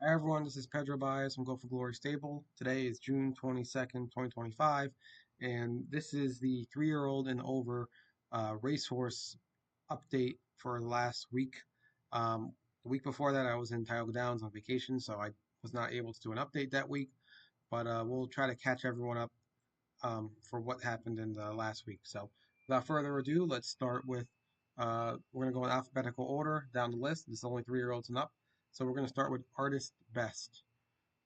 Hi everyone, this is Pedro Baez from Go for Glory Stable. Today is June 22nd, 2025, and this is the 3-year-old and over racehorse update for last week. The week before that, I was in Tioga Downs on vacation, so I was not able to do an update that week, but we'll try to catch everyone up for what happened in the last week. So without further ado, let's start with, we're going to go in alphabetical order down the list. This is only 3-year-olds and up. So we're going to start with Artist Best.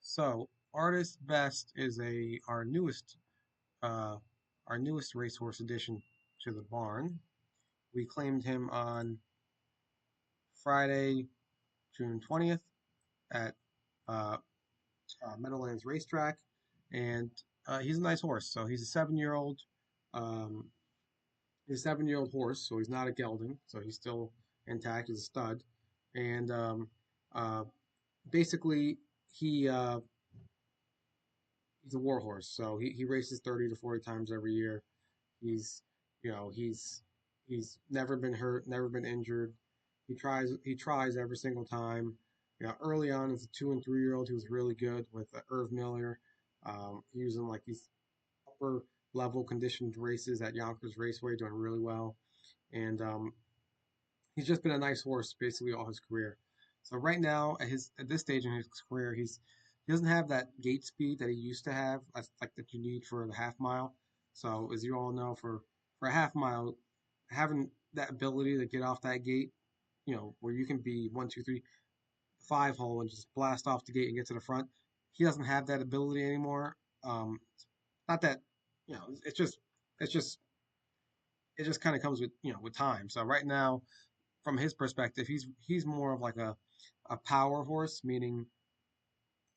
So Artist Best is uh, our newest racehorse addition to the barn. We claimed him on Friday, June 20th at uh, Meadowlands Racetrack, and he's a nice horse. So he's a 7-year-old. Um, he's a 7-year-old horse, so he's not a gelding, so he's still intact. He's a stud, and uh, basically he he's a war horse. So he races 30 to 40 times every year. He's you know he's never been hurt, never been injured. He tries every single time. Early on as a 2 and 3-year-old, he was really good with Irv Miller. He was in like these upper level conditioned races at Yonkers Raceway, doing really well. And he's just been a nice horse basically all his career. So right now, at this stage in his career, he doesn't have that gate speed that he used to have, like that you need for the half mile. So as you all know, for a half mile, having that ability to get off that gate, where you can be 1, 2, 3, 5 hole and just blast off the gate and get to the front, he doesn't have that ability anymore. Not that, it's just it just kind of comes with with time. So right now, from his perspective, he's more of like a power horse, meaning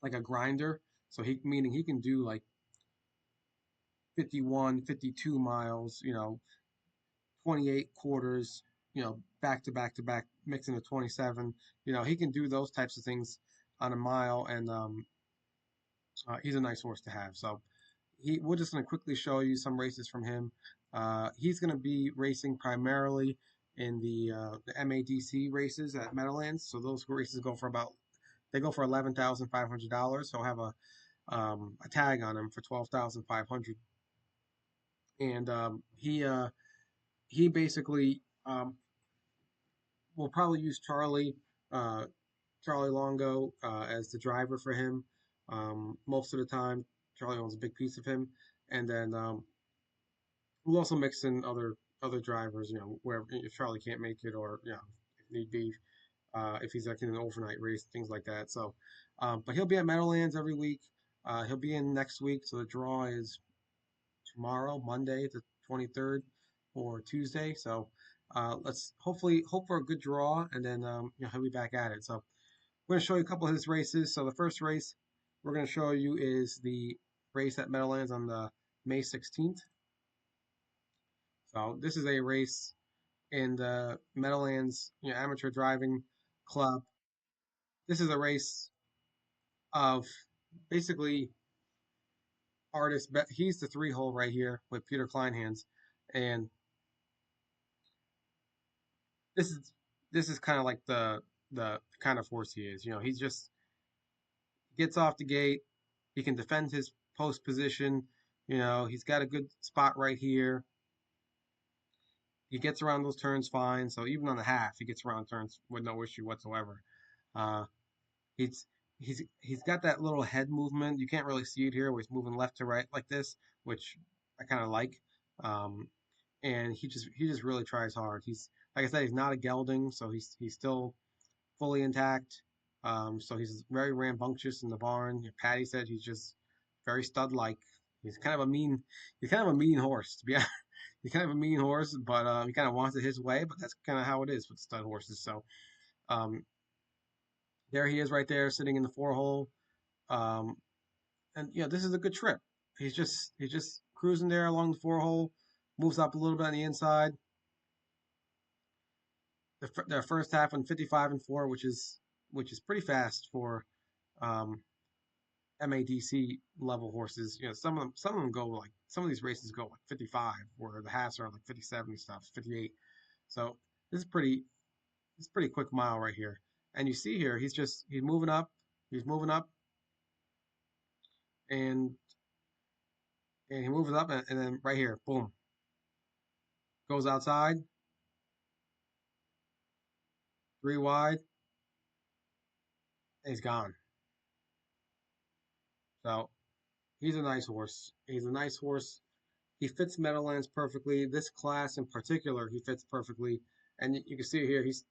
like a grinder. So meaning he can do like 51, 52 miles, 28 quarters, back to back to back, mixing to 27. He can do those types of things on a mile, and he's a nice horse to have. So we're just going to quickly show you some races from him. He's going to be racing primarily in the MADC races at Meadowlands. So those races go for $11,500. So I'll have a tag on him for 12,500. And he basically will probably use uh, Charlie Longo as the driver for him most of the time. Charlie owns a big piece of him, and then we'll also mix in other drivers, where if Charlie can't make it, or if need be, if he's like in an overnight race, things like that. So, but he'll be at Meadowlands every week. He'll be in next week, so the draw is tomorrow, Monday, the 23rd, or Tuesday. So, let's hopefully hope for a good draw, and then he'll be back at it. So, we're going to show you a couple of his races. So, the first race we're going to show you is the race at Meadowlands on the May 16th. So, this is a race in the Meadowlands Amateur Driving Club. This is a race of basically artists. He's the 3 hole right here with Peter Kleinhans, and this is this is kind of like the kind of horse he is. He's just gets off the gate. He can defend his post position. He's got a good spot right here. He gets around those turns fine. So even on the half, he gets around turns with no issue whatsoever. Uh, He's he's got that little head movement. You can't really see it here, where he's moving left to right like this, which I kind of like. Um, and he just really tries hard. He's like I said, he's not a gelding, so he's still fully intact. So he's very rambunctious in the barn. Patty said he's just very stud-like. He's kind of a mean he's kind of a mean horse to be honest. He's kind of a mean horse, but he kind of wants it his way. But that's kind of how it is with stud horses. So um, there he is right there sitting in the 4 hole. Um, and this is a good trip. He's just cruising there along the 4 hole, moves up a little bit on the inside. The first half on 55 and 4, which is pretty fast for um, MADC level horses. Some of them go like some of these races go like 55, where the halves are like 57 and stuff, 58. So this is pretty quick mile right here. And you see here, he's moving up. He's moving up, and he moves up, and then right here, boom, goes outside, three wide, and he's gone. So he's a nice horse. He's a nice horse. He fits Meadowlands perfectly. This class in particular, he fits perfectly. And you can see here, he's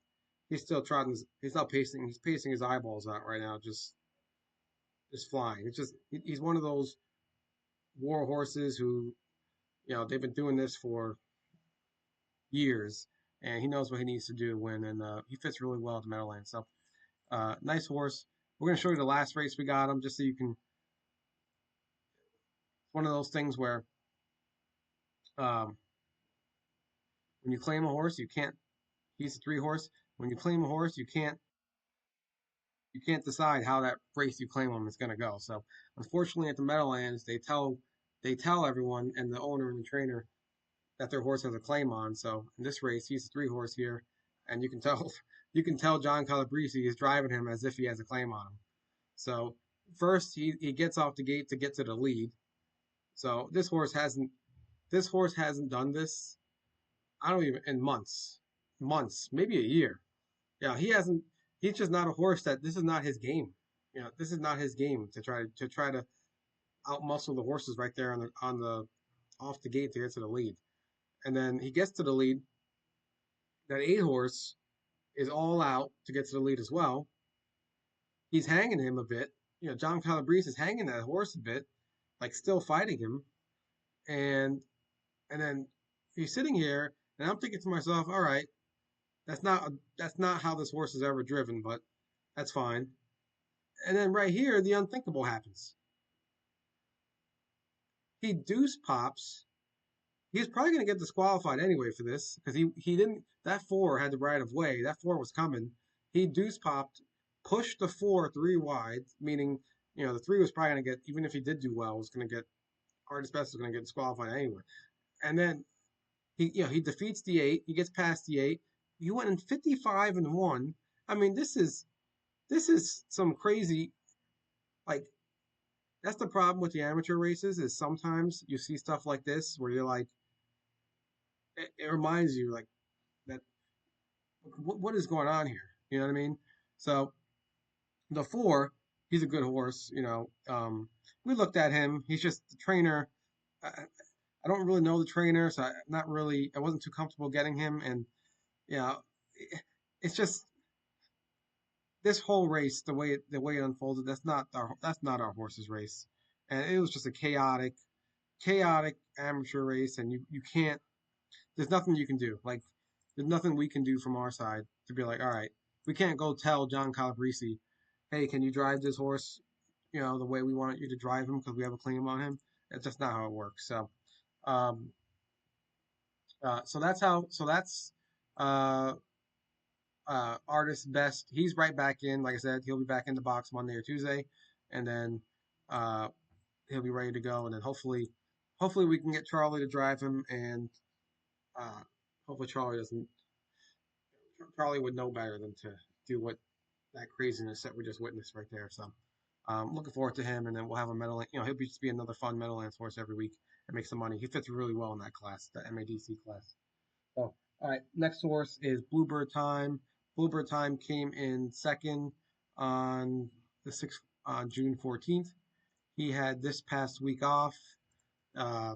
still trotting. He's not pacing. He's pacing his eyeballs out right now, just flying. It's just he's one of those war horses who they've been doing this for years, and he knows what he needs to do to win, and he fits really well at the Meadowlands. So nice horse. We're gonna show you the last race we got him, just so you can. It's one of those things where um, when you claim a horse, you can't. He's a three horse. When you claim a horse, you can't decide how that race you claim him is going to go. So unfortunately, at the Meadowlands, they tell everyone and the owner and the trainer that their horse has a claim on. So in this race, he's a three horse here, and you can tell you can tell John Calabrese is driving him as if he has a claim on him. So first, he gets off the gate to get to the lead. So this horse hasn't done this. I don't even in months, maybe a year. Yeah, he hasn't. He's just not a horse that. This is not his game. This is not his game to try to outmuscle the horses right there on the off the gate to get to the lead. And then he gets to the lead. That eight horse is all out to get to the lead as well. He's hanging him a bit. John Calabrese is hanging that horse a bit, like still fighting him. And then he's sitting here, and I'm thinking to myself, all right, that's not how this horse is ever driven, but that's fine. And then right here, the unthinkable happens. He deuce pops. He's probably going to get disqualified anyway for this because he didn't. That four had the right of way. That four was coming. He deuce popped, pushed the four three wide, meaning the three was probably going to get, even if he did do well, was going to get hardest best was going to get disqualified anyway. And then he defeats the eight. He gets past the eight. You went in 55-1. I mean, this is some crazy, like, that's the problem with the amateur races is sometimes you see stuff like this where you're like, it reminds you like that what is going on here? You know what I mean? So the four, he's a good horse. We looked at him. He's just the trainer. I don't really know the trainer, so I wasn't too comfortable getting him. And yeah, it's just this whole race, the way it unfolded. That's not our horse's race, and it was just a chaotic amateur race, and you can't. There's nothing you can do. Like there's nothing we can do from our side to be like, all right, we can't go tell John Calabrese, hey, can you drive this horse, the way we want you to drive him because we have a claim on him. That's just not how it works. So, um, so that's uh, artist best. He's right back in. Like I said, he'll be back in the box Monday or Tuesday, and then uh, he'll be ready to go. And then hopefully we can get Charlie to drive him, and uh, hopefully Charlie doesn't. Charlie would know better than to do what that craziness that we just witnessed right there. So looking forward to him, and then we'll have a medal. He'll just be another fun Meadowlands horse every week and make some money. He fits really well in that class, the MADC class. So all right, next horse is Bluebird Time. Bluebird Time came in second on the sixth on June 14th. He had this past week off. Uh,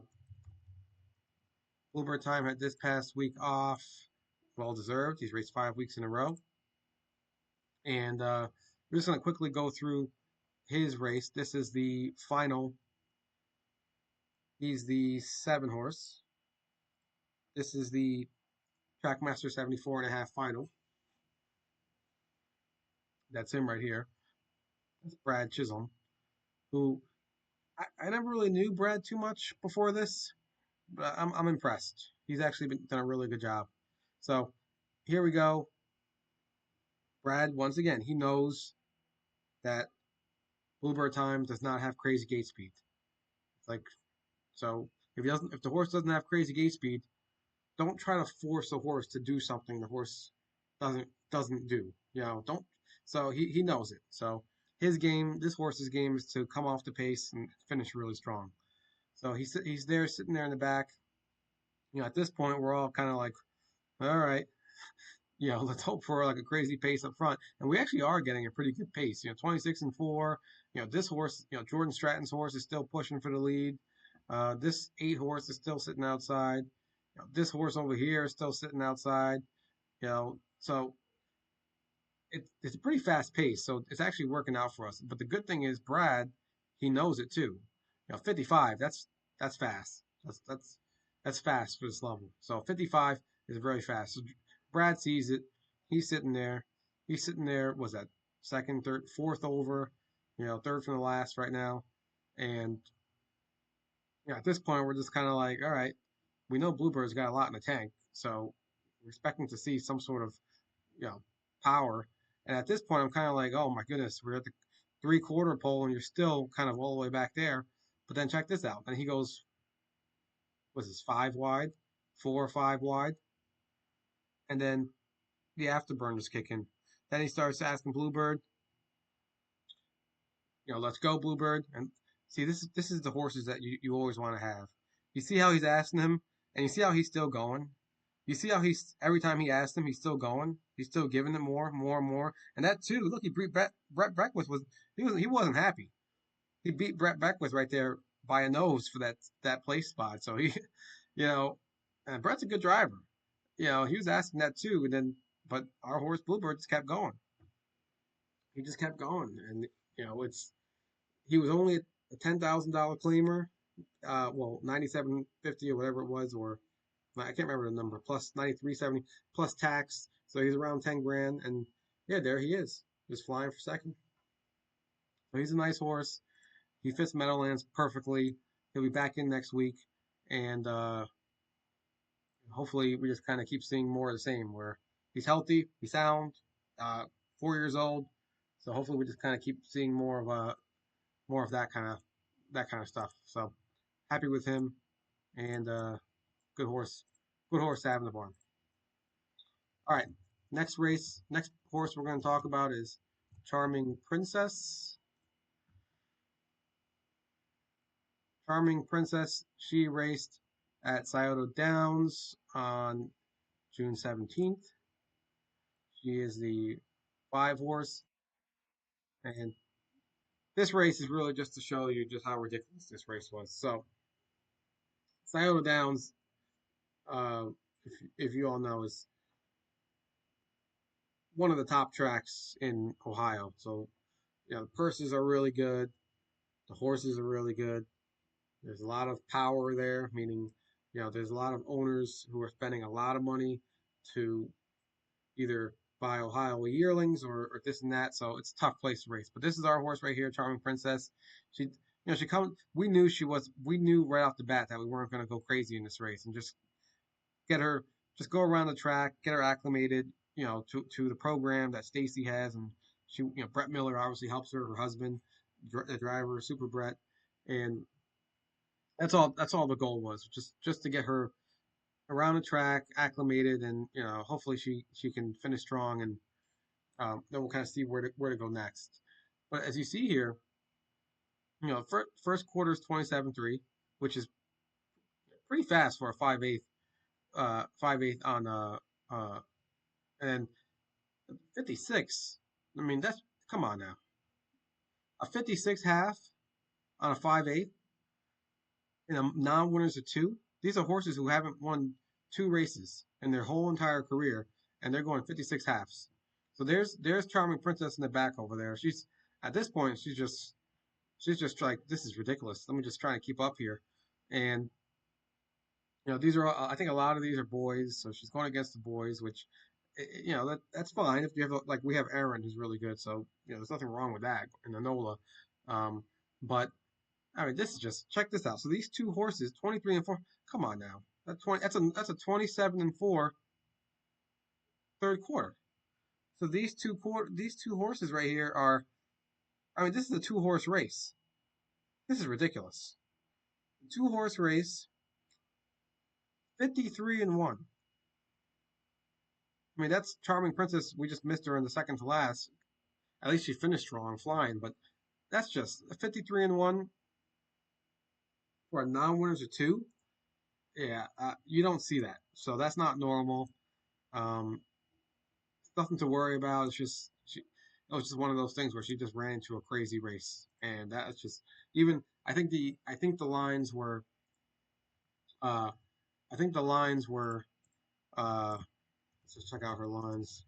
Bluebird Time had this past week off. Well deserved. He's raced 5 weeks in a row. And we're just going to quickly go through his race. This is the final. He's the 7 horse. This is the Trackmaster 74.5 final. That's him right here. That's Brad Chisholm, who I never really knew Brad too much before this, but I'm impressed. He's actually done a really good job. So here we go. Brad, once again, he knows that Bluebird Time does not have crazy gate speed. It's like so if the horse doesn't have crazy gate speed, don't try to force the horse to do something the horse doesn't do. Don't. So he knows it. So this horse's game is to come off the pace and finish really strong. So he's there sitting there in the back. At this point, we're all kind of like, all right, let's hope for like a crazy pace up front. And we actually are getting a pretty good pace. 26-4. This horse, Jordan Stratton's horse is still pushing for the lead. This 8 horse is still sitting outside. This horse over here is still sitting outside. So it's a pretty fast pace. So it's actually working out for us. But the good thing is Brad, he knows it too. 55. That's fast. That's fast for this level. So 55 is very fast. So Brad sees it. He's sitting there. He's sitting there. Was that second, third, fourth over? Third from the last right now. And at this point, we're just kind of like, all right, we know Bluebird's got a lot in the tank, so we're expecting to see some sort of you know power. And at this point, I'm kind of like, oh my goodness, we're at the 3/4 pole, and you're still kind of all the way back there. But then check this out. And he goes, was this 5 wide, 4 or 5 wide, and then the afterburners kick in. Then he starts asking Bluebird, let's go Bluebird. And see, this is the horses that you always want to have. You see how he's asking him, and you see how he's still going. You see how he's every time he asks him, he's still going. He's still giving it more, more and more. And that too, look, he beat Brett Beckwith he wasn't happy. He beat Brett Beckwith right there by a nose for that place spot. So you know, and Brett's a good driver. He was asking that too, and then but our horse Bluebird just kept going. He just kept going, and it's he was only a $10,000 claimer. Well, 97.50 or whatever it was, or I can't remember the number. Plus 93.70 plus tax, so he's around 10 grand, and yeah, there he is, just flying for second. So he's a nice horse. He fits Meadowlands perfectly. He'll be back in next week, and hopefully we just kind of keep seeing more of the same. Where he's healthy, he's sound, 4 years old. So hopefully we just kind of keep seeing more of that kind of stuff. So happy with him, and good horse, good horse to have in the barn. All right, next horse we're going to talk about is Charming Princess. Charming Princess, she raced at Scioto Downs on June 17th. She is the 5 horse, and this race is really just to show you just how ridiculous this race was. So, Scioto Downs, uh, if you all know, is one of the top tracks in Ohio. So, the purses are really good, the horses are really good. There's a lot of power there, meaning, there's a lot of owners who are spending a lot of money to either buy Ohio yearlings or this and that. So it's a tough place to race. But this is our horse right here, Charming Princess. She come. We knew right off the bat that we weren't going to go crazy in this race and just get her, just go around the track, get her acclimated, to the program that Stacy has, and Brett Miller obviously helps her husband, the driver, Super Brett, and that's all the goal was, just to get her around the track, acclimated, and hopefully she can finish strong, and then we'll kind of see where to go next. But as you see here, first quarter is 27-3, which is pretty fast for a 5/8 on and 56. I mean, that's come on now, a 56 half on a 5/8 in a non-winners of two. These are horses who haven't won 2 races in their whole entire career, and they're going 56 halves. So there's Charming Princess in the back over there. She's at this point she's just like, this is ridiculous. Let me just try and keep up here, and these are I think a lot of these are boys, so she's going against the boys, which that's fine if you have like we have Aaron who's really good, so there's nothing wrong with that in the Nola, but I mean, this is just check this out. So these 2 horses, 23-4. Come on now, that's a 27-4 third quarter. So these two horses right here are. I mean, this is a 2 horse race. This is ridiculous. 2 horse race, 53-1. I mean, that's Charming Princess. We just missed her in the second to last. At least she finished strong, flying. But that's just a 53-1 for a non-winners of two. Yeah, you don't see that. So that's not normal. Um, Nothing to worry about. It's just it was just one of those things where she just ran into a crazy race, and that's just even. I think the lines were. Uh, I think the lines were. Let's just check out her lines.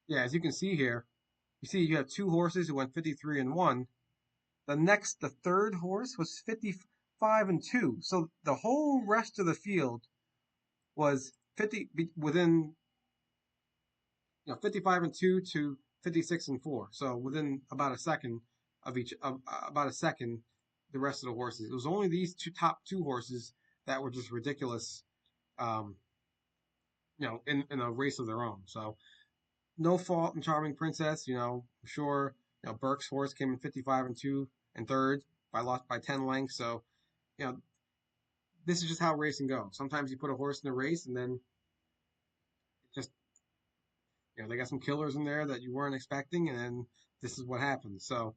Yeah, as you can see here, you see you have two horses who went 53-1. The third horse was 55-2. So the whole rest of the field was 50 within 55-2 to 56-4. So within about a second of each of about a second, the rest of the horses. It was only these top two horses that were just ridiculous. Um, in a race of their own. So no fault in Charming Princess. I'm sure Burke's horse came in 55-2 and third by lost by 10 lengths. So you know this is just how racing goes. Sometimes you put a horse in a race and then just they got some killers in there that you weren't expecting, and then this is what happens. So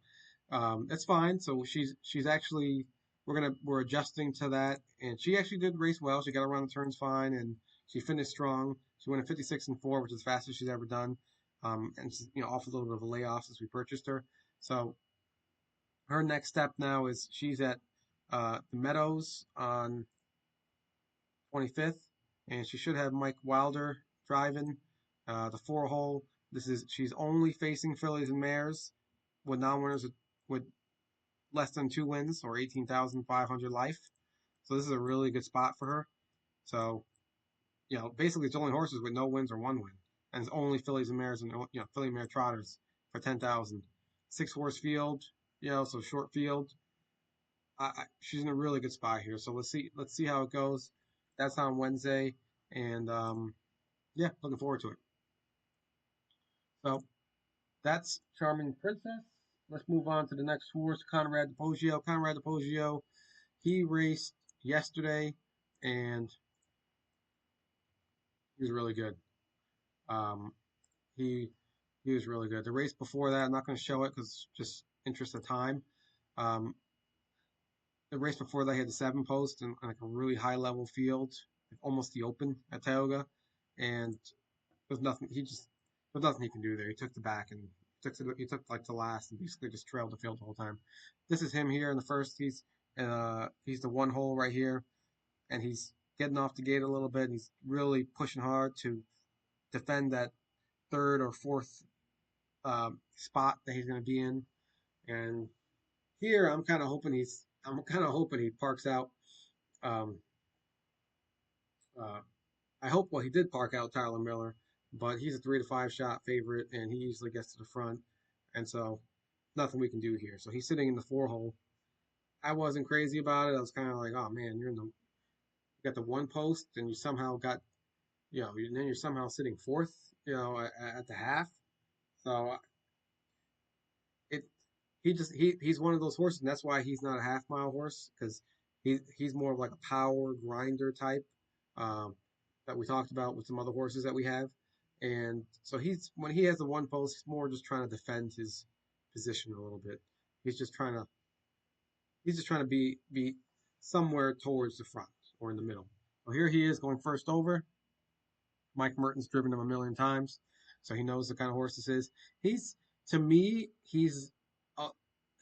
it's fine. So she's actually we're adjusting to that, and she actually did race well. She got around the turns fine, and she finished strong. She went at 56-4, which is the fastest she's ever done. And she's off a little bit of a layoff since we purchased her. So her next step now is she's at the Meadows on 25th, and she should have Mike Wilder driving the four hole. She's only facing fillies and mares with non-winners with less than two wins or 18,500 life. So this is a really good spot for her. So basically it's only horses with no wins or one win, and it's only fillies and mares and filly mare trotters for 10,000. Six horse field, so short field. She's in a really good spot here. So let's see how it goes. That's on Wednesday, and yeah, looking forward to it. So that's Charming Princess. Let's move on to the next horse, Conrad DePoggio. Conrad DePoggio, he raced yesterday, and he was really good. Um, he he was really good. The race before that, I'm not going to show it because just interest of time. Um, the race before that, he had the seven post and like a really high level field, like almost the open at Tioga, and there's nothing. There's nothing he can do there. He took the back and he took like the last and basically just trailed the field the whole time. This is him here in the first. He's the one hole right here, and he's getting off the gate a little bit. And he's really pushing hard to defend that third or fourth spot that he's going to be in. And here I'm kind of hoping he parks out. Um, uh, I hope well he did park out Tyler Miller, but he's a 3 to 5 shot favorite, and he usually gets to the front, and so nothing we can do here. So he's sitting in the four hole. I wasn't crazy about it. I was kind of like, oh man, you got the one post, and you somehow got and then you're somehow sitting fourth, at the half. So it he's one of those horses, and that's why he's not a half mile horse because he's more of like a power grinder type um, that we talked about with some other horses that we have, and so he's when he has the one post, he's more just trying to defend his position a little bit. He's just trying to be somewhere towards the front or in the middle. Well, here he is going first over. Mike Merton's driven him a million times, so he knows the kind of horse this is. He's to me, a,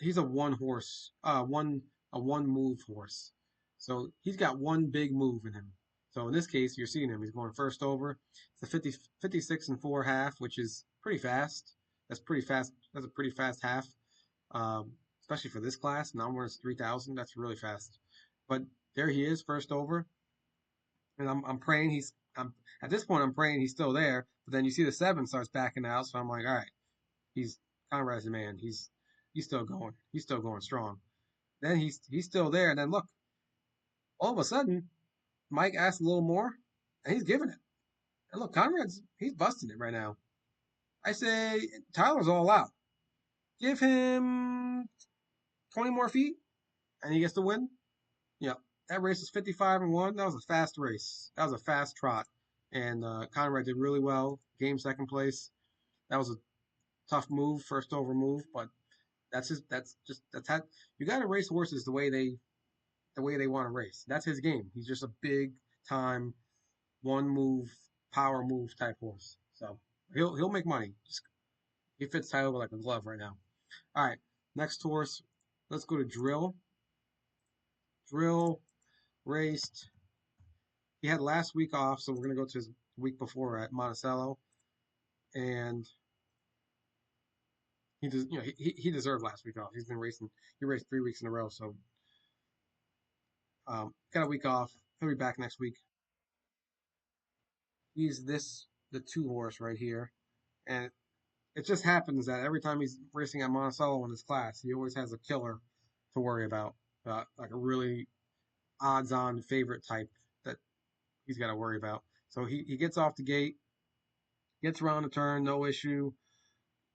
he's a one horse, one move horse. So he's got one big move in him. So in this case, you're seeing him. He's going first over. It's a 56-4 half, which is pretty fast. That's pretty fast. That's a pretty fast half, especially for this class. Now when it's 3,000, that's really fast. But there he is, first over, and I'm praying I'm at this point I'm praying he's still there. But then you see the seven starts backing out, so I'm like, all right, he's Conrad's the man. He's still going. He's still going strong. Then he's still there, and then look, all of a sudden Mike asks a little more, and he's giving it. And look, he's busting it right now. I say Tyler's all out. Give him 20 more feet, and he gets the win. Yeah, that race was 55-1. That was a fast race. That was a fast trot. and Conrad did really well. Game second place. That was a tough move, first over move, but that's his. That's how you got to race horses the way they want to race. That's his game. He's just a big time one move power move type horse. So he'll make money. He fits Tyler like a glove right now. All right, next horse. Let's go to Drill. Drill raced. He had last week off, so we're gonna go to his week before at Monticello, and he deserved last week off. He's been racing. He raced 3 weeks in a row, so got a week off. He'll be back next week. He's the two horse right here, and it just happens that every time he's racing at Monticello in his class, he always has a killer to worry about, like a really odds-on favorite type that he's got to worry about. So he gets off the gate, gets around the turn, no issue.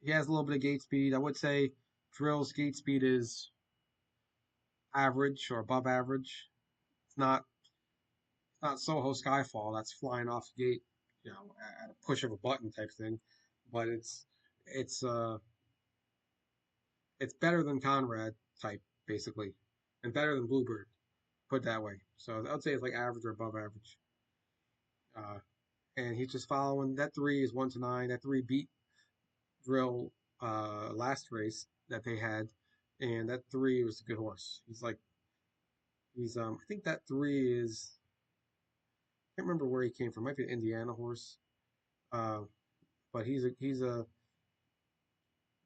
He has a little bit of gate speed. I would say Drill's gate speed is average or above average. It's not Soho Skyfall that's flying off the gate, at a push of a button type thing, but it's uh it's better than Conrad type basically, and better than Bluebird. Put it that way. So I'd say it's like average or above average. Uh, and he's just following that three is 1 to 9. That three beat Drill last race that they had, and that three was a good horse. I think that three is I can't remember where he came from. Might be an Indiana horse. Uh, but he's a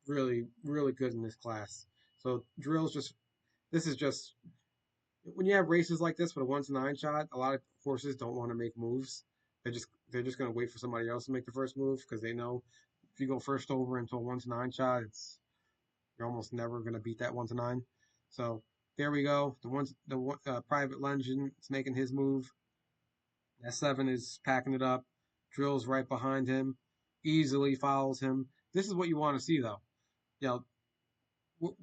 really really good in this class. So Drill's just this is just when you have races like this with a 1 to 9 shot, a lot of horses don't want to make moves. They're just going to wait for somebody else to make the first move because they know if you go first over into a 1 to 9 shot, you're almost never going to beat that 1 to 9. So there we go. The private legend is making his move. That seven is packing it up. Drill's right behind him, easily follows him. This is what you want to see though. You know,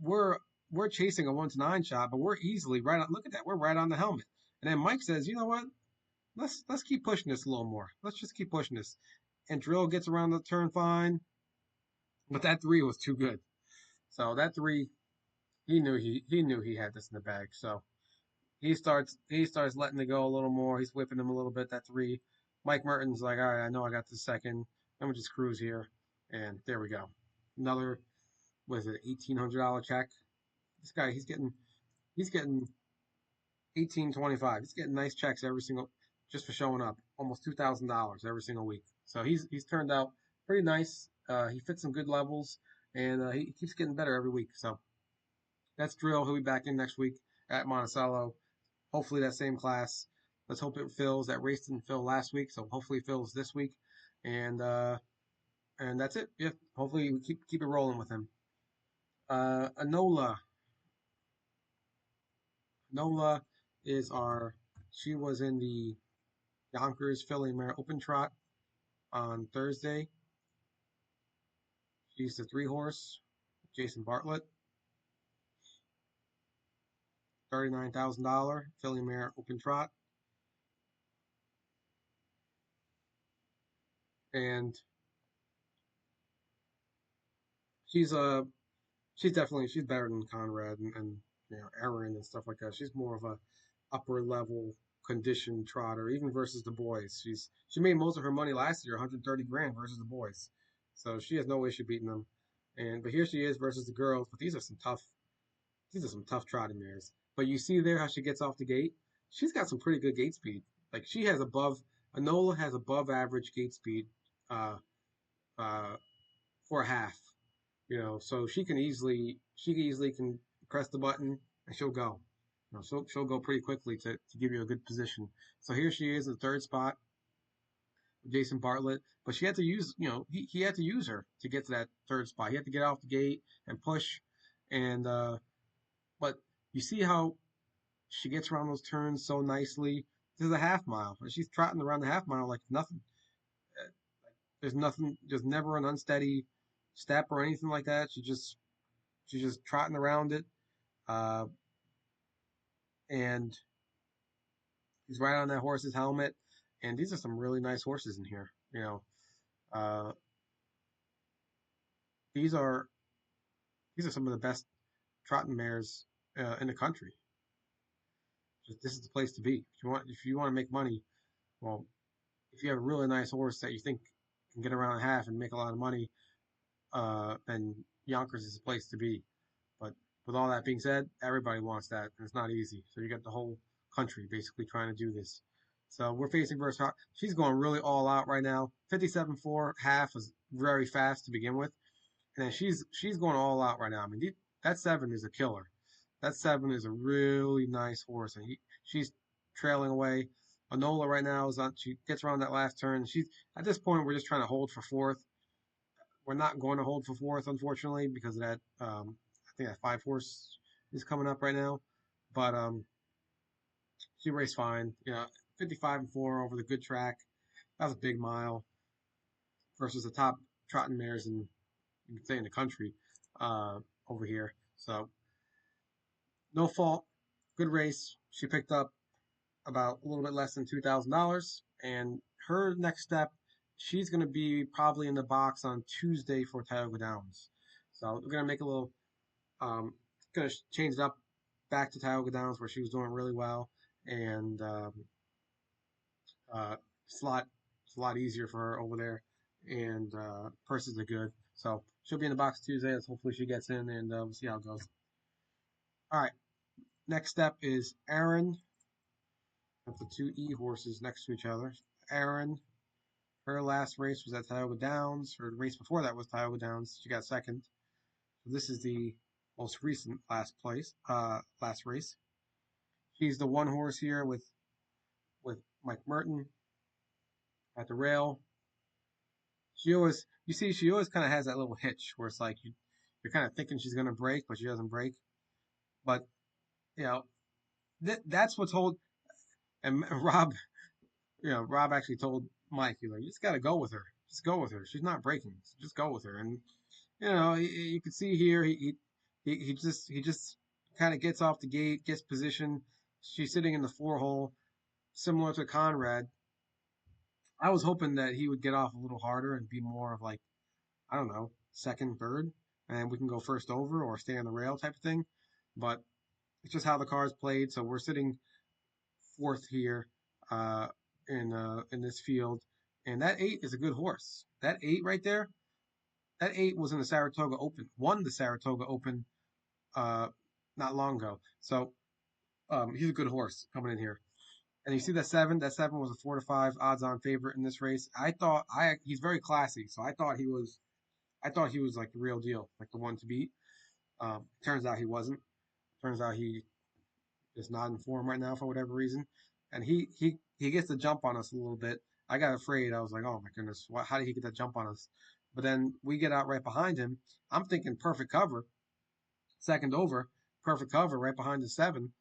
we're we're chasing a 1 to 9 shot, but we're easily right on. Look at that, we're right on the helmet. And then Mike says, you know what? Let's keep pushing this a little more. Let's just keep pushing this. And Drill gets around the turn fine, but that three was too good. So that three, he knew he had this in the bag. So he starts letting it go a little more. He's whipping him a little bit. That three, Mike Merton's like, all right, I know I got the second. Let me just cruise here, and there we go. Another was it $1,800 check. This guy, he's getting 1825. He's getting nice checks every single just for showing up. Almost $2,000 every single week. So he's turned out pretty nice. He fits some good levels, and he keeps getting better every week. So that's Drill. He'll be back in next week at Monticello. Hopefully that same class. Let's hope it fills. That race didn't fill last week, so hopefully it fills this week. And and that's it. Yeah. Hopefully we keep it rolling with him. Anola. Nola is our. She was in the Yonkers Philly Mare Open Trot on Thursday. She's the three horse, Jason Bartlett, $39,000 Philly Mare Open Trot, and she's a she's better than Conrad and Aaron and stuff like that. She's more of a upper level conditioned trotter, even versus the boys. She made most of her money last year, 130 grand versus the boys, so she has no issue beating them. But here she is versus the girls. But these are some tough trotting mares. But you see there how she gets off the gate. She's got some pretty good gate speed. Like she has above Anola has above average gate speed uh, uh, for a half. So she easily can press the button and she'll go. She'll go pretty quickly to give you a good position. So here she is in the third spot, Jason Bartlett. But she had to use, he had to use her to get to that third spot. He had to get off the gate and push. And but you see how she gets around those turns so nicely. This is a half mile. She's trotting around the half mile like nothing. Uh, There's nothing. There's never an unsteady step or anything like that. She's just trotting around it, uh, and she's right on that horse's helmet. and these are some really nice horses in here. Uh, these are these are some of the best trotting mares in the country. Just, this is the place to be if you want to make money. Well, if you have a really nice horse that you think can get around a half and make a lot of money, then Yonkers is the place to be. But with all that being said, everybody wants that, and it's not easy. So you got the whole country basically trying to do this. So we're facing versus. She's going really all out right now. 57.4 half was very fast to begin with, and then she's going all out right now. I mean, that 7 is a killer. That 7 is a really nice horse, and she's trailing away. Anola right now is on. She gets around that last turn. She's at this point. We're just trying to hold for fourth. We're not going to hold for fourth, unfortunately, because of that. I think that 5 horse is coming up right now, but she raced fine. 55.4 over the good track. That was a big mile versus the top trotting mares in you could say in the country over here. So no fault. Good race. She picked up about a little bit less than $2,000, and her next step, she's going to be probably in the box on Tuesday for Tioga Downs. So we're going to make a little, going to change it up back to Tioga Downs where she was doing really well, and uh, it's a lot easier for her over there, and purses are good. So she'll be in the box Tuesday. Hopefully she gets in, and we'll see how it goes. All right. Next step is Aaron. Have the two E horses next to each other. Aaron, her last race was at Tioga Downs. Her race before that was Tioga Downs. She got second. So this is the most recent last race. She's the one horse here with Mike Merton at the rail. She always kind of has that little hitch where it's like you're kind of thinking she's gonna break, but she doesn't break. But you know that's what's hold. And Rob, Rob actually told Mike, he's like, you just got to go with her. Just go with her. She's not breaking. So just go with her. And you can see here, he just kind of gets off the gate, gets position. She's sitting in the 4 hole, similar to Conrad. I was hoping that he would get off a little harder and be more of like, I don't know, second, third, and we can go first over or stay on the rail type of thing. But it's just how the cards played. So we're sitting fourth here uh, in this field, and that 8 is a good horse. That 8 right there, that 8 was in the Saratoga Open, won the Saratoga Open uh, not long ago. So he's a good horse coming in here. And you see that 7? That 7 was a 4-5 odds-on favorite in this race. He's very classy, so I thought he was like the real deal, like the one to beat. Turns out he wasn't. Turns out he is not in form right now for whatever reason, and he gets the jump on us a little bit. I got afraid. I was like, oh my goodness, how did he get that jump on us? But then we get out right behind him. I'm thinking perfect cover, second over, perfect cover right behind the 7,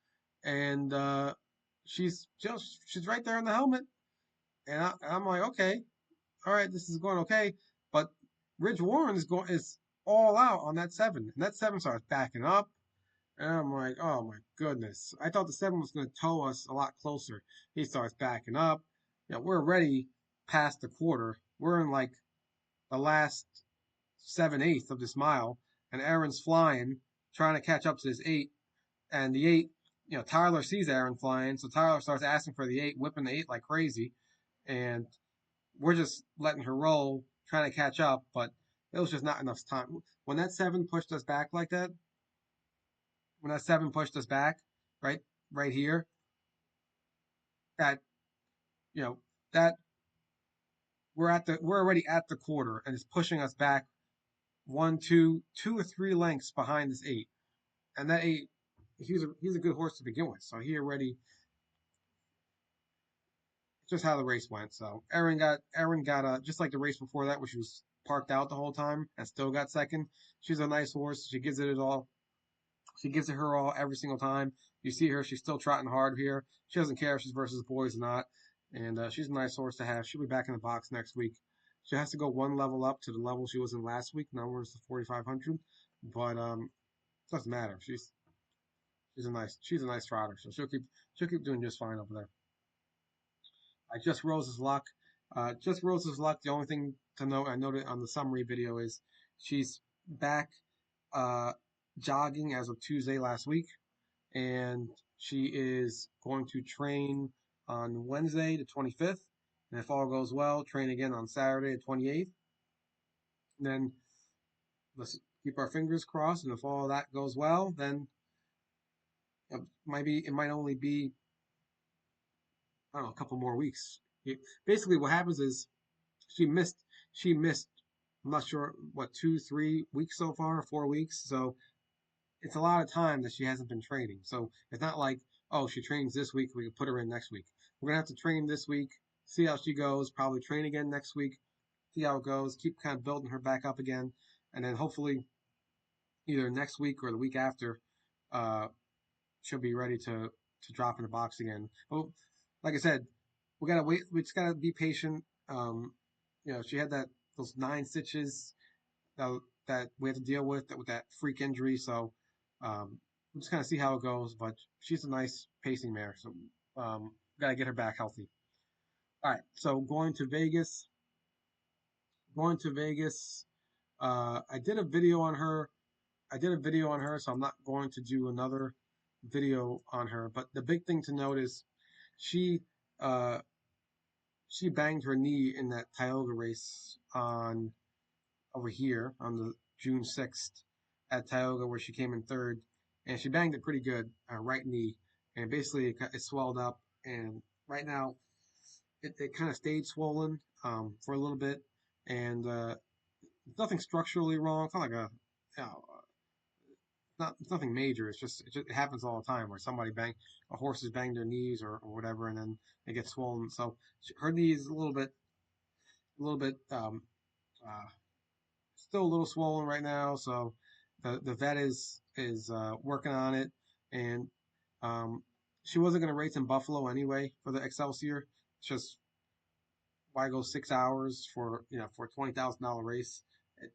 and she's right there in the helmet, and I'm like, okay, all right, this is going okay, but Ridge Warren is all out on that 7, and that 7 starts backing up. And I'm like, oh my goodness. I thought the 7 was going to tow us a lot closer. He starts backing up. We're already past the quarter. We're in like the last 7/8 of this mile, and Aaron's flying, trying to catch up to this 8. And the 8, Tyler sees Aaron flying, so Tyler starts asking for the 8, whipping the 8 like crazy. And we're just letting her roll, trying to catch up, but it was just not enough time. When that 7 pushed us back like that, when that 7 pushed us back, right, right here, that you know that we're already at the quarter, and it's pushing us back 2 or 3 lengths behind this 8, and that 8, he's a good horse to begin with, so he already just how the race went. So Aaron got just like the race before that, where she was parked out the whole time and still got second. She's a nice horse. She gives it all. She gives it her all every single time. You see her, she's still trotting hard here. She doesn't care if she's versus boys or not. And she's a nice horse to have. She'll be back in the box next week. She has to go one level up to the level she was in last week. Now we're the 4,500. But it doesn't matter. She's a nice trotter. So she'll keep doing just fine over there. Just Rose's luck. Just Rose's luck. The only thing to note, I noted on the summary video, is she's back uh, jogging as of Tuesday last week, and she is going to train on Wednesday, the 25th. And if all goes well, train again on Saturday, the 28th. And then let's keep our fingers crossed. And if all that goes well, then it might only be, I don't know, a couple more weeks. Basically, what happens is she missed she missed, I'm not sure what, 2 3 weeks so far, 4 weeks. So it's a lot of time that she hasn't been training. So it's not like, oh, she trains this week, we can put her in next week. We're gonna have to train this week, see how she goes, probably train again next week, see how it goes, keep kind of building her back up again, and then hopefully either next week or the week after, uh, she'll be ready to drop in the box again. But like I said, we gotta wait. We just gotta be patient. She had those 9 stitches that we had to deal with that freak injury. So we'll just kind of see how it goes. But she's a nice pacing mare, so gotta get her back healthy. All right, so Going to Vegas. I did a video on her. So I'm not going to do another video on her. But the big thing to note is she uh, she banged her knee in that Tioga race on over here on the June 6th at Tioga, where she came in third, and she banged it pretty good, right knee, and basically it swelled up, and right now it kind of stayed swollen for a little bit, and nothing structurally wrong. It's not like you know, it's nothing major. It happens all the time where a horse has banged their knees or whatever, and then they get swollen. So her knee is a little bit uh, still a little swollen right now. So the vet is working on it, and um, she wasn't going to race in Buffalo anyway for the Excelsior. It's just, why go 6 hours for a $20,000 race? It,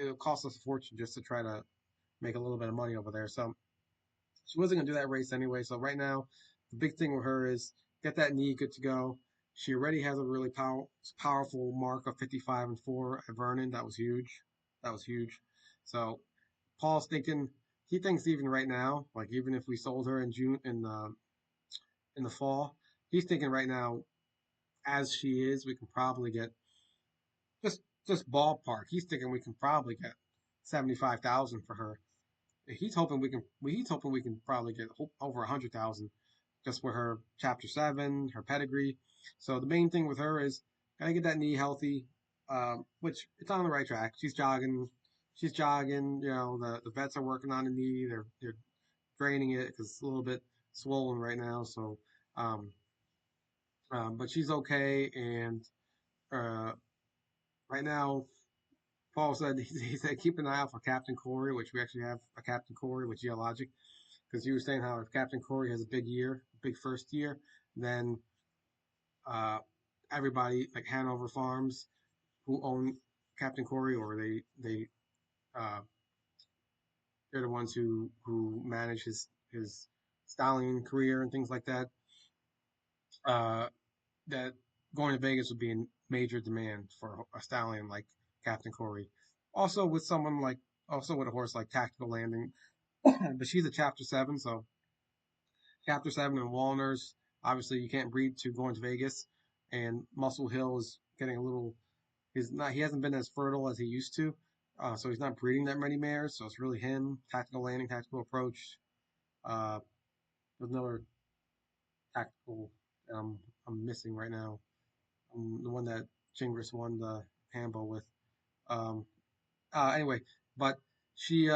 it'll cost us a fortune just to try to make a little bit of money over there. So she wasn't going to do that race anyway. So right now, the big thing with her is get that knee good to go. She already has a really powerful mark of 55-4 at Vernon. That was huge. That was huge. So Paul's thinking, he thinks even right now, like even if we sold her in June in the fall, he's thinking right now, as she is, we can probably get, just just ballpark. He's thinking we can probably get 75,000 for her. He's hoping we can probably get over 100,000 just with her chapter 7, her pedigree. So the main thing with her is gotta get that knee healthy, which it's on the right track. She's jogging. The vets are working on the knee. They're draining it because it's a little bit swollen right now. So, um, but she's okay. And uh, right now, Paul said he said keep an eye out for Captain Corey, which we actually have a Captain Corey with Geologic, because he was saying how if Captain Corey has a big year, big first year, then uh, everybody like Hanover Farms who own Captain Corey, or uh, they're the ones who manage his stallion career and things like that. Uh, that going to Vegas would be in major demand for a stallion like Captain Corey. Also with someone like also with a horse like Tactical Landing, but she's a Chapter 7, so Chapter 7 and Walners. Obviously, you can't breed to going to Vegas, and Muscle Hill is getting a little. He hasn't been as fertile as he used to, so he's not breeding that many mares. So it's really him. Tactical Landing, Tactical Approach. Uh, there's another tactical I'm missing right now. The one that Chingris won the handball with. Um, anyway, but she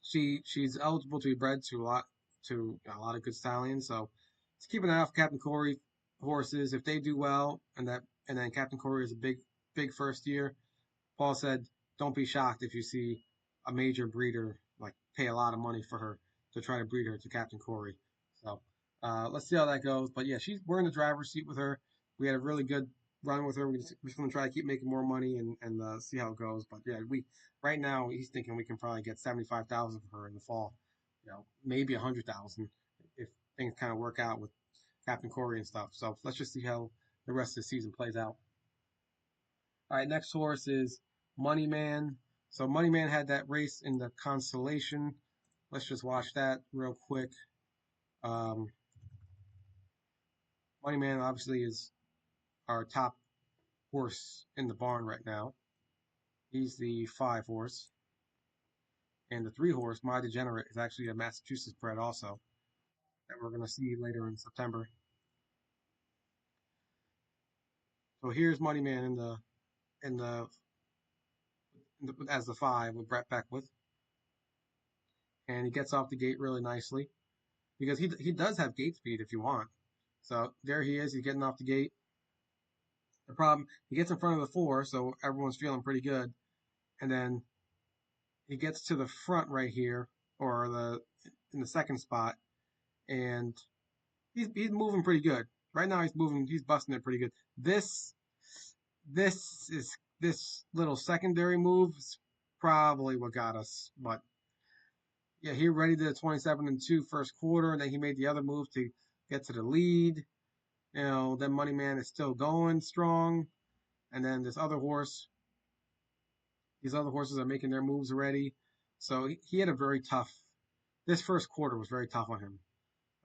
she's eligible to be bred to a lot of good stallions. So just keep an eye out for Captain Corey horses. If they do well, and then Captain Corey is a big first year, Paul said, don't be shocked if you see a major breeder like pay a lot of money for her to try to breed her to Captain Corey. So let's see how that goes. But yeah, we're in the driver's seat with her. We had a really good run with her. We're just going to try to keep making more money and see how it goes. But yeah, we right now he's thinking we can probably get 75,000 for her in the fall. Maybe 100,000 if things kind of work out with Captain Corey and stuff. So let's just see how the rest of the season plays out. All right, next horse is Money Man. So Money Man had that race in the Constellation. Let's just watch that real quick. Um, Money Man obviously is our top horse in the barn right now. He's the 5 horse. And the 3 horse, My Degenerate, is actually a Massachusetts bred also that we're going to see later in September. So here's Money Man in the, as the 5 with Brett Beckwith, and he gets off the gate really nicely because he does have gate speed if you want. So there he is. He's getting off the gate. The problem, he gets in front of the 4, so everyone's feeling pretty good, and then he gets to the front right here, or in the second spot, and he's moving pretty good. Right now he's busting it pretty good. This little secondary move is probably what got us. But yeah, he ready to the 27-2 first quarter, and then he made the other move to get to the lead. Then Money Man is still going strong, and then these other horses are making their moves already. So he had a very tough. This first quarter was very tough on him.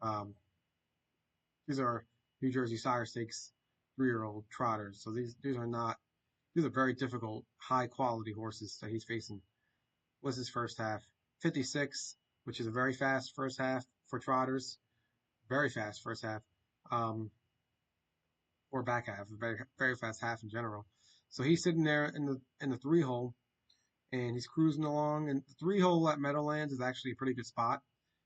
Um, these are New Jersey Sire Stakes 3-year-old trotters, so these are very difficult, high quality horses that he's facing. Was his first half 56, which is a very fast first half for trotters, very fast first half, um, or back half, very very fast half in general. So he's sitting there in the 3 hole, and he's cruising along. And the 3 hole at Meadowlands is actually a pretty good spot,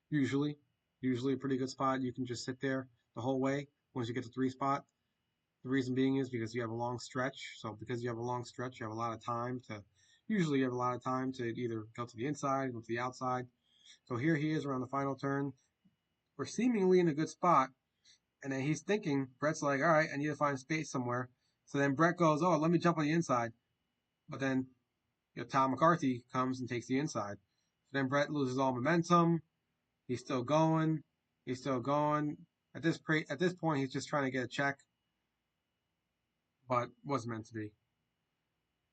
usually. Usually a pretty good spot. You can just sit there the whole way once you get to 3 spot. The reason being is because you have a long stretch. So because you have a long stretch, you have a lot of time to. Usually, you have a lot of time to either go to the inside, go to the outside. So here he is around the final turn. We're seemingly in a good spot, and then he's thinking. Brett's like, "All right, I need to find space somewhere." So then Brett goes, "Oh, let me jump on the inside." But then Tom McCarthy comes and takes the inside. So then Brett loses all momentum. He's still going. He's still going. At this point, he's just trying to get a check, but wasn't meant to be.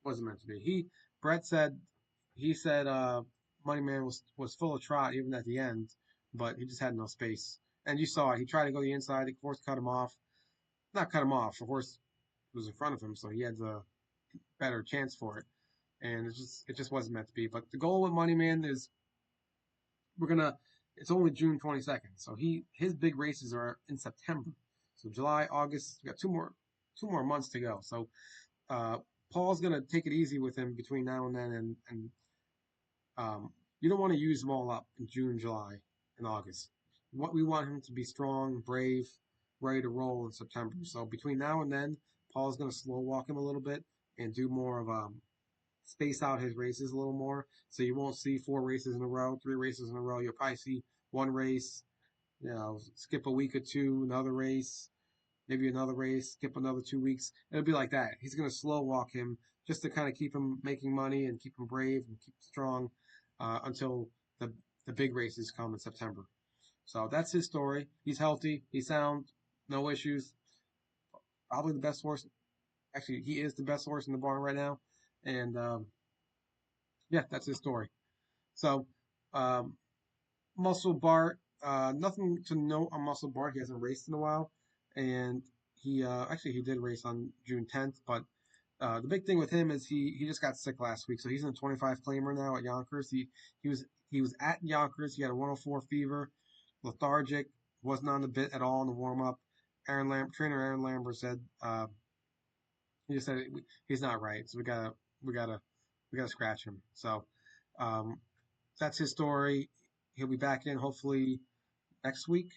Wasn't meant to be. Brett said he said Money Man was full of trot even at the end, but he just had no space. And you saw it. He tried to go the inside. The horse cut him off. Not cut him off. The horse was in front of him, so he had the better chance for it. And it just wasn't meant to be. But the goal with Money Man is we're gonna. It's only June 22nd, so his big races are in September. So July, August. We got two more months to go. So uh, Paul's gonna take it easy with him between now and then, and you don't want to use them all up in June, July, and August. We want him to be strong, brave, ready to roll in September. So between now and then, Paul's gonna slow walk him a little bit and do more of space out his races a little more. So you won't see 4 races in a row, 3 races in a row. You'll probably see one race, skip a week or two, another race, maybe another race, skip another 2 weeks. It'll be like that. He's going to slow walk him just to kind of keep him making money and keep him brave and keep him strong until the big races come in September. So that's his story. He's healthy. He's sound. No issues. Probably the best horse. Actually, he is the best horse in the barn right now. And yeah, that's his story. So um, Muscle Bart, nothing to note on Muscle Bart. He hasn't raced in a while, and he did race on June 10th. But the big thing with him is he just got sick last week, so he's in a 25 claimer now at Yonkers. He was at Yonkers. He had a 104 fever, lethargic, wasn't on the bit at all in the warm up. Trainer Aaron Lambert said he just said he's not right, so we gotta we gotta scratch him. So um, that's his story. He'll be back in hopefully next week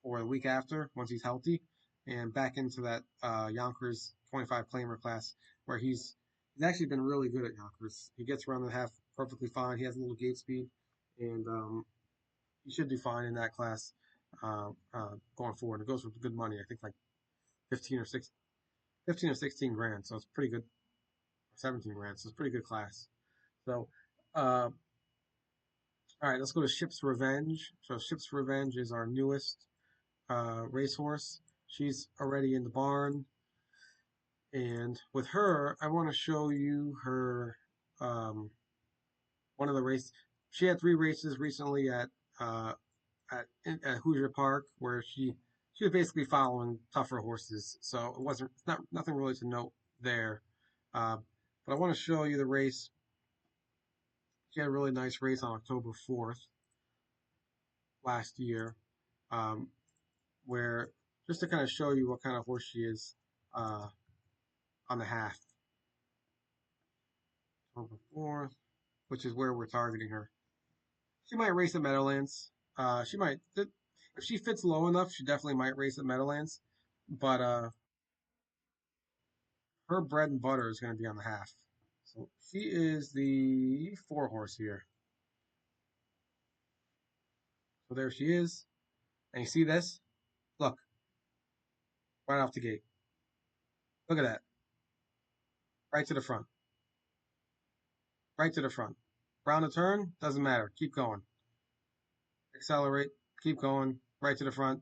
or the week after once he's healthy, and back into that Yonkers 25 claimer class where he's actually been really good at Yonkers. He gets around the half perfectly fine. He has a little gate speed, and he should do fine in that class going forward. It goes for good money. I think like 15 or 6, 15 or 16 grand. So it's pretty good. 17 grand. So it's pretty good class. So uh, all right, let's go to Ship's Revenge. So Ship's Revenge is our newest. Racehorse. She's already in the barn, and with her, I want to show you her um, one of the races. She had 3 races recently uh, at Hoosier Park where she was basically following tougher horses, so it wasn't not nothing really to note there. Uh, but I want to show you the race. She had a really nice race on October 4th last year, um, where just to kind of show you what kind of horse she is uh, on the half. October 4th, which is where we're targeting her. She might race at Meadowlands. She might, if she fits low enough, she definitely might race at Meadowlands. But her bread and butter is going to be on the half. So she is the 4 horse here. So there she is. And you see this? Look, right off the gate. Look at that. Right to the front. Right to the front. Round the turn, doesn't matter. Keep going. Accelerate. Keep going. Right to the front.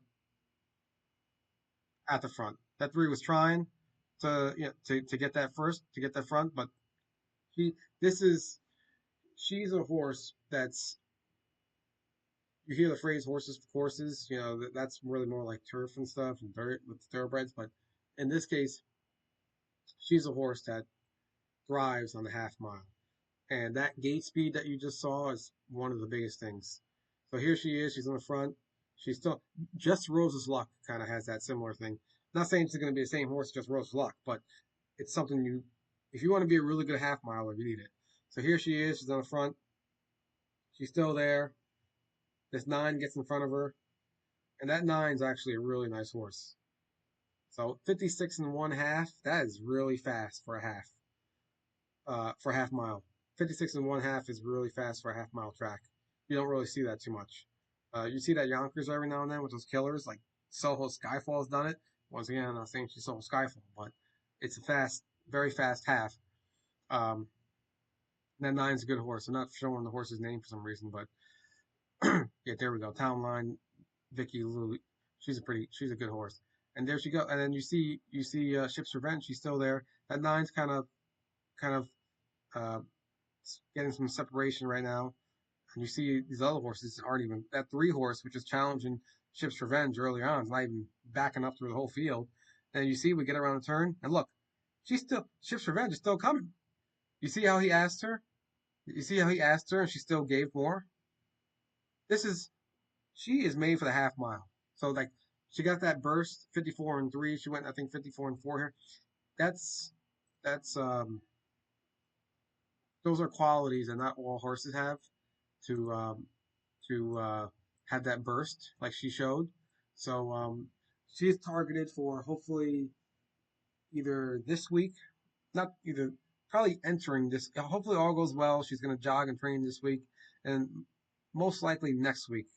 At the front. That 3 was trying to get that first, to get that front, but she this is she's a horse that's you hear the phrase horses for courses, that's really more like turf and stuff and dirt with thoroughbreds, but in this case, she's a horse that thrives on the half mile. And that gate speed that you just saw is one of the biggest things. So here she is, she's in the front. She's still just Rose's Luck kind of has that similar thing. Not saying she's going to be the same horse, just Rose's Luck, but it's something if you want to be a really good half miler, you need it. So here she is, she's on the front. She's still there. This 9 gets in front of her, and that 9's actually a really nice horse. So 56 and 1/2, that is really fast for a half, for a half mile. 56 and 1/2 is really fast for a half mile track. You don't really see that too much. You see that Yonkers every now and then with those killers, like Soho Skyfall's done it. Once again, I'm not saying she's Soho Skyfall, but it's a fast, very fast half. Um, that 9's a good horse. I'm not showing the horse's name for some reason, but yeah, there we go. Town Line, Vicky Lou. She's a good horse. And there she go. And then you see Ship's Revenge. She's still there. That 9's kind of uh, getting some separation right now. And you see these other horses aren't even that 3 horse, which is challenging Ship's Revenge early on, is not even backing up through the whole field. And you see we get around the turn, and look, Ship's Revenge is still coming. You see how he asked her? You see how he asked her, and she still gave more. This is she is made for the half mile. So like she got that burst, 54 and 3. She went, I think, 54 and 4 here. That's that's those are qualities that not all horses have to have that burst like she showed. So she's targeted for hopefully either this week, not either probably entering this. Hopefully all goes well. She's going to jog and train this week, and most likely next week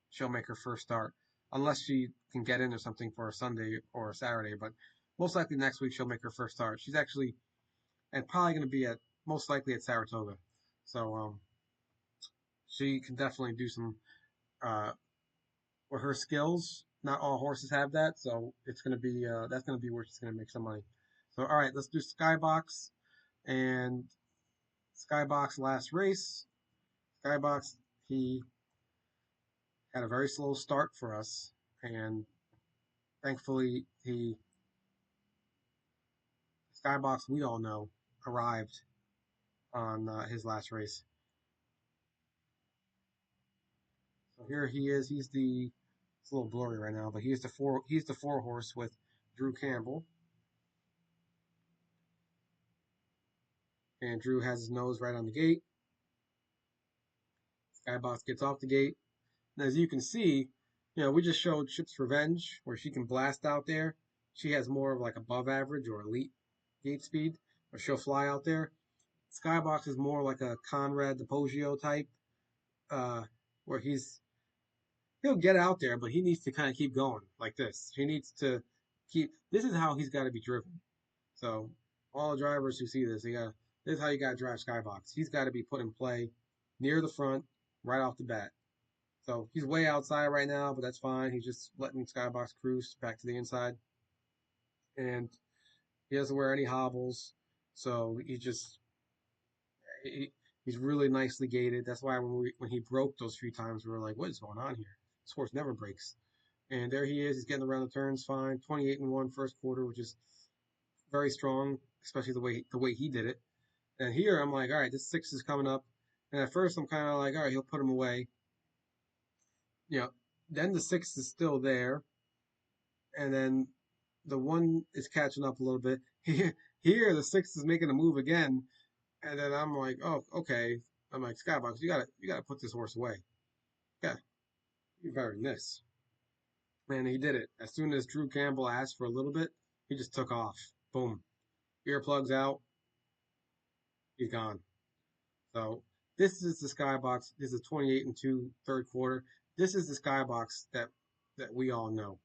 she'll make her first start, unless she can get in or something for a Sunday or a Saturday. But most likely next week she'll make her first start. She's actually and probably going to be at most likely at Saratoga, so she can definitely do some uh, with her skills. Not all horses have that, so it's going to be that's going to be where she's going to make some money. So all right, let's do Skybox and Skybox last race. Skybox, he had a very slow start for us, and thankfully he Skybox we all know arrived on his last race. So here he is. It's a little blurry right now, but he's the 4 horse with Drew Campbell, and Drew has his nose right on the gate. Skybox gets off the gate. And as you can see, we just showed Ship's Revenge, where she can blast out there. She has more of like above average or elite gate speed, or she'll fly out there. Skybox is more like a Conrad DePoggio type, uh, where he'll get out there, but he needs to kind of keep going like this. He needs to keep. This is how he's got to be driven. So all the drivers who see this, this is how you got to drive Skybox. He's got to be put in play near the front right off the bat. So he's way outside right now, but that's fine. He's just letting Skybox cruise back to the inside, and he doesn't wear any hobbles. So he, he's really nicely gated. That's why when he broke those few times, we were like, what is going on here? This horse never breaks. And there he is. He's getting around the turns fine. 28-1 first quarter, which is very strong, especially the way he did it. And here I'm like, all right, this six is coming up. And at first I'm kind of like, all right, he'll put him away. You know, then the six is still there, and then the one is catching up a little bit. Here the six is making a move again, and then I'm like, oh, okay. I'm like, Skybox, you gotta put this horse away. Yeah, you're better than this. And he did it. As soon as Drew Campbell asked for a little bit, he just took off. Boom. Earplugs out. He's gone. So this is the Skybox. This is 28-2 third quarter. This is the Skybox that we all know.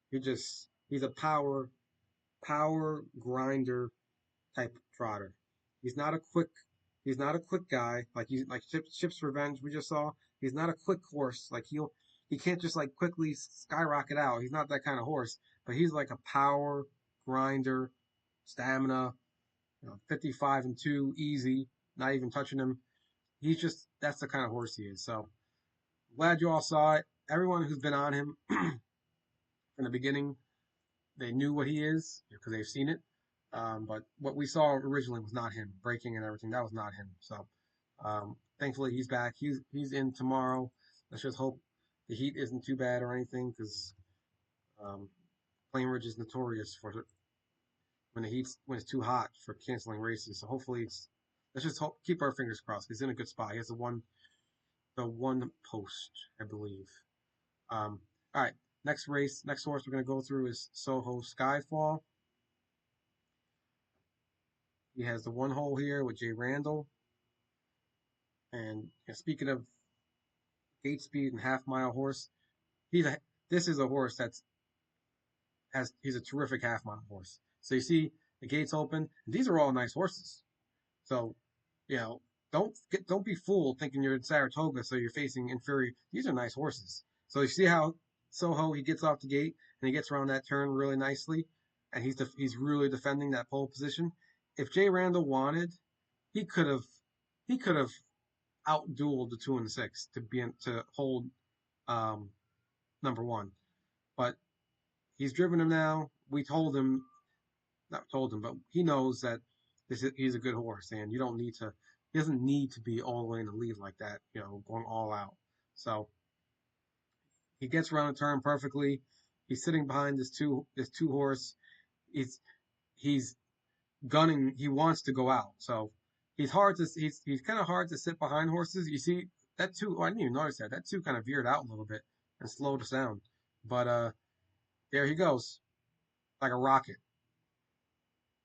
He's a power grinder type trotter. He's not a quick he's not a quick guy like Ship's Revenge we just saw. He's not a quick horse. He can't just like quickly skyrocket out. He's not that kind of horse. But he's like a power grinder, stamina, 55-2 easy, not even touching him. He's just that's the kind of horse he is. So glad you all saw it. Everyone who's been on him from the beginning, they knew what he is because they've seen it. But what we saw originally was not him breaking and everything. That was not him. So thankfully he's back. He's in tomorrow. Let's just hope the heat isn't too bad or anything because um, Plainridge is notorious for when it's too hot for canceling races. So hopefully let's just keep our fingers crossed. He's in a good spot. He has the one post, I believe. All right, next horse we're gonna go through is Soho Skyfall. He has the one hole here with Jay Randall. And speaking of gate speed and half mile horse, he's a this is a horse he's a terrific half mile horse. So you see the gates open. These are all nice horses. So you know don't be fooled thinking you're in Saratoga, so you're facing inferior. These are nice horses. So you see how Soho he gets off the gate and he gets around that turn really nicely, and he's really defending that pole position. If Jay Randall wanted, he could have he could have outdueled the 2 and 6 to hold um, number one. But he's driven him now. We told him, not told him, but he knows that he's a good horse, and you don't need to. He doesn't need to be all the way in the lead like that, going all out. So he gets around the turn perfectly. He's sitting behind this two horse. He's he's gunning. He wants to go out. So he's kind of hard to sit behind horses. You see that two. Oh, I didn't even notice that. That two kind of veered out a little bit and slowed us down. But there he goes like a rocket.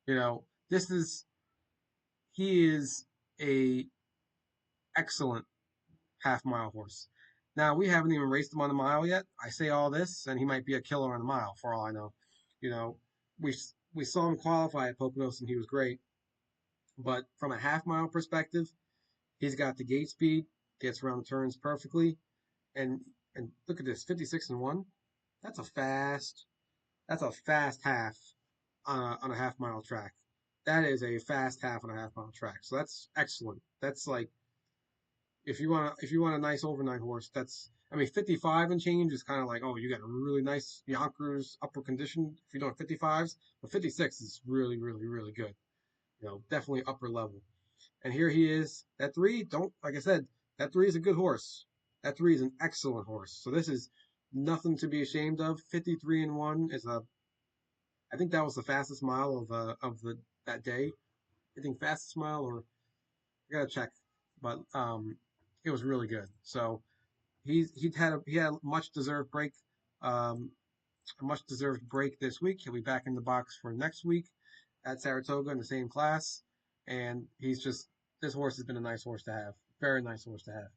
This is he is a excellent half mile horse. Now we haven't even raced him on the mile yet. I say all this, and he might be a killer on the mile for all I know. You know, we we saw him qualify at Poconos, and he was great. But from a half mile perspective, he's got the gate speed, gets around the turns perfectly, and and look at this, 56-1. That's a fast. That's a fast half on a half mile track. That is a fast half on a half mile track. So that's excellent. That's like if you want a nice overnight horse, that's I mean 55 and change is kind of like, oh, you got a really nice Yonkers upper condition if you're doing 55s, but 56 is really really really good. Definitely upper level. And here he is. That three, don't like I said, that three is a good horse. That three is an excellent horse. So this is nothing to be ashamed of. 53-1 is I think that was the fastest mile of that day. I think fastest mile or I gotta check, but it was really good. So he had a much deserved break, a much deserved break this week. He'll be back in the box for next week at Saratoga in the same class, and this horse has been a nice horse to have, very nice horse to have.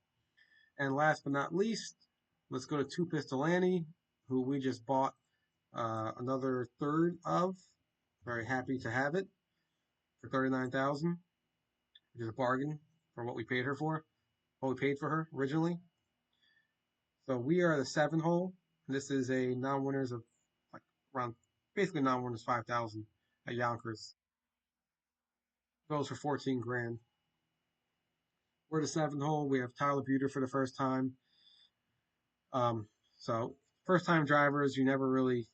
And last but not least, let's go to Two Pistol Annie, who we just bought another third of. Very happy to have it for 39,000, which is a bargain for what we paid for her originally. So we are the 7 hole. This is a non-winners of like around basically non-winners 5,000 at Yonkers. Goes for 14 grand. We're the 7 hole. We have Tyler Buter for the first time. Um, so first time drivers, you never really.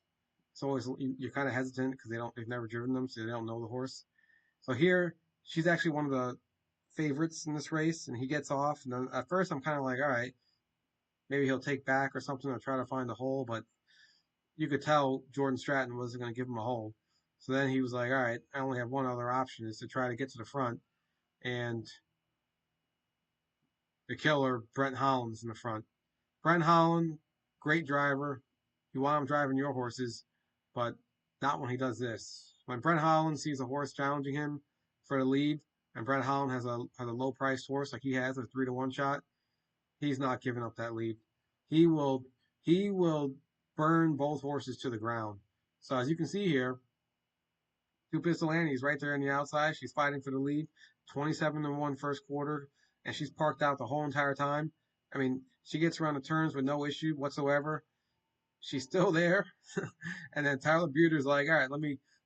It's always you're kind of hesitant because they've never driven them, so they don't know the horse. So here, she's actually one of the favorites in this race, and he gets off. And then at first, I'm kind of like, all right, maybe he'll take back or something or try to find a hole, but you could tell Jordan Stratton wasn't going to give him a hole. So then he was like, all right, I only have one other option is to try to get to the front. And the killer, Brent Holland's in the front. Brent Holland, great driver. You want him driving your horses, but not when he does this. When Brent Holland sees a horse challenging him for the lead, and Brent Holland has a low priced horse like he has a 3-to-1 shot, he's not giving up that lead. He will he will burn both horses to the ground. So as you can see here, Two Pistol Annie's right there on the outside. She's fighting for the lead. 27-1 first quarter, and she's parked out the whole entire time. I mean, she gets around the turns with no issue whatsoever. She's still there. And then Tyler Buter's like, all right,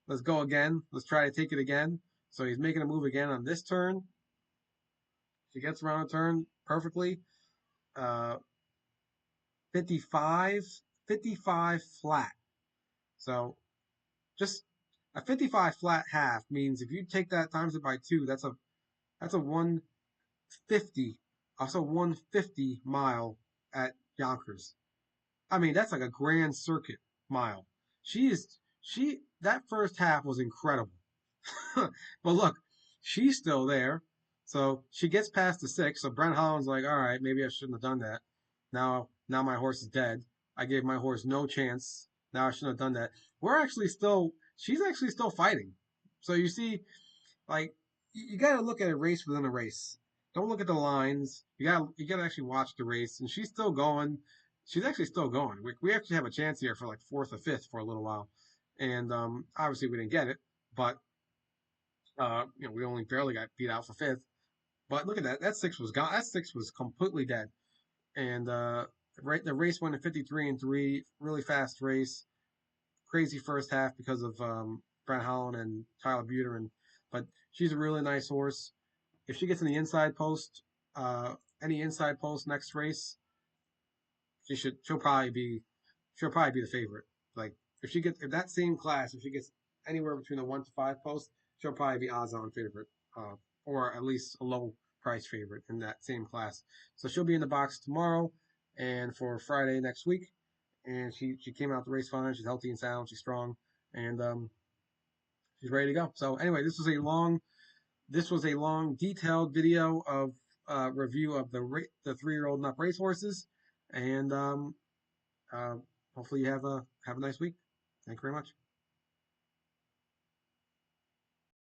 let's go again. Let's try to take it again. So he's making a move again on this turn. She gets around the turn perfectly. Uh, 55, 55 flat. So just a 55 flat half means if you take that times it by two, that's a 150, also 150 mile at Yonkers. I mean, that's like a grand circuit mile. She that first half was incredible. But look, she's still there. So she gets past the 6. So Brent Holland's like, all right, maybe I shouldn't have done that. Now my horse is dead. I gave my horse no chance. Now I shouldn't have done that. She's actually still fighting. So you see, like, you got to look at a race within a race. Don't look at the lines. You got to actually watch the race. And she's still going. She's actually still going. We actually have a chance here for like fourth or fifth for a little while. And obviously we didn't get it, but we only barely got beat out for fifth. But look at that. That 6 was gone. That 6 was completely dead. And the race went to 53-3. Really fast race. Crazy first half because of Brent Holland and Tyler Buter. But she's a really nice horse. If she gets in the inside post, any inside post next race, she'll probably be the favorite. Like if that same class, if she gets anywhere between the 1 to 5 post, she'll probably be odds on favorite, or at least a low price favorite in that same class. So she'll be in the box tomorrow and for Friday next week. And she came out the race fine. She's healthy and sound. She's strong, and she's ready to go. So anyway, this was a long detailed video of review of the 3-year-old and up racehorses, and uh, hopefully you have a nice week. Thank you very much.